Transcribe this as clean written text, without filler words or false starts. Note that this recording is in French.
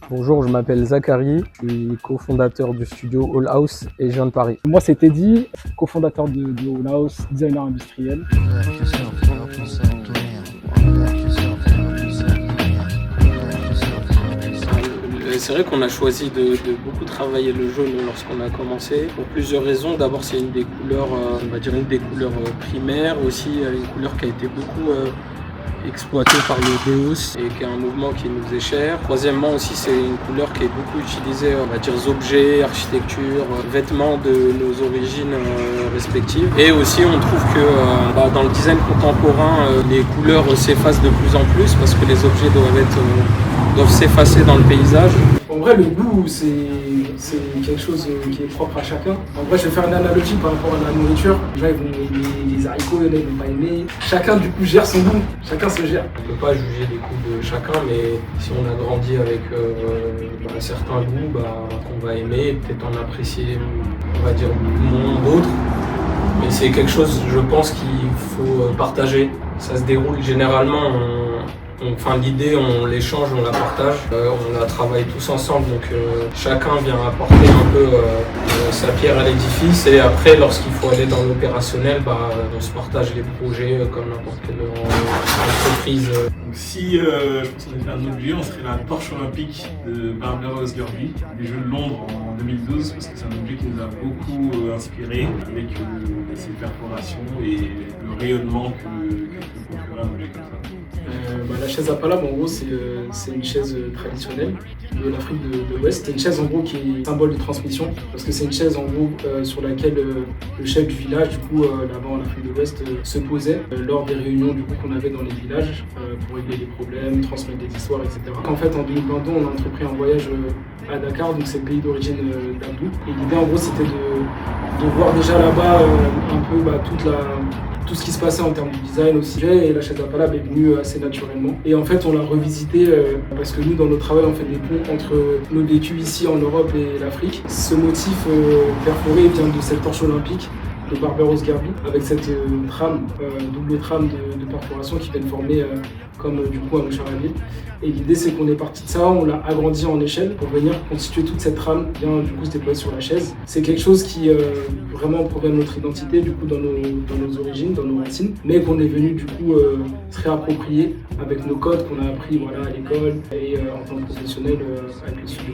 Bonjour, je m'appelle Zachary, je suis cofondateur du studio All House et je viens de Paris. Moi, c'est Teddy, cofondateur de All House, designer industriel. C'est vrai qu'on a choisi de beaucoup travailler le jaune lorsqu'on a commencé, pour plusieurs raisons. D'abord, c'est une des couleurs, on va dire une des couleurs primaires, aussi une couleur qui a été beaucoup exploitée par le Deus et qui est un mouvement qui nous est cher. Troisièmement aussi, c'est une couleur qui est beaucoup utilisée, on va dire objets, architecture, vêtements de nos origines respectives. Et aussi on trouve que dans le design contemporain, les couleurs s'effacent de plus en plus parce que les objets doivent s'effacer dans le paysage. En vrai, le goût, c'est quelque chose qui est propre à chacun. En vrai, je vais faire une analogie par rapport à la nourriture. Les gens, ils vont aimer les haricots, il y en a, ils vont pas aimer. Chacun, du coup, gère son goût. Chacun se gère. On ne peut pas juger les goûts de chacun, mais si on a grandi avec certains goûts qu'on va aimer, peut-être en apprécier, on va dire, moins d'autres. Mais c'est quelque chose, je pense, qu'il faut partager. Ça se déroule généralement. L'idée, on l'échange, on la partage, on la travaille tous ensemble, donc chacun vient apporter un peu sa pierre à l'édifice et après, lorsqu'il faut aller dans l'opérationnel, on se partage les projets comme n'importe quelle entreprise. Donc si je pense qu'on était un objet, on serait la torche olympique de Barberos Derby, des Jeux de Londres en 2012, parce que c'est un objet qui nous a beaucoup inspiré avec ses perforations et le rayonnement que peut procurer un objet comme ça. La chaise à palabre, en gros, c'est une chaise traditionnelle de l'Afrique de l'Ouest. C'est une chaise en gros qui est symbole de transmission parce que c'est une chaise en gros sur laquelle le chef du village, du coup là-bas en Afrique de l'Ouest, se posait lors des réunions du coup qu'on avait dans les villages pour régler les problèmes, transmettre des histoires, etc. En fait, en 2022, on a entrepris un voyage à Dakar, donc c'est le pays d'origine d'Abdou. Et l'idée en gros, c'était de voir déjà là-bas un peu tout ce qui se passait en termes de design aussi. Et la chaise à palabre est venue assez naturellement. Et en fait, on l'a revisité parce que nous, dans notre travail, on fait des ponts entre nos vécus ici en Europe et l'Afrique. Ce motif perforé vient de cette torche olympique de Barberos Derby, avec cette double trame de perforation qui viennent former comme du coup un moucharabier. Et l'idée c'est qu'on est parti de ça, on l'a agrandi en échelle pour venir constituer toute cette trame, bien du coup se déployer sur la chaise. C'est quelque chose qui vraiment provient de notre identité, du coup dans nos origines, dans nos racines, mais qu'on est venu du coup se réapproprier avec nos codes qu'on a appris à l'école et en tant que professionnel avec le studio.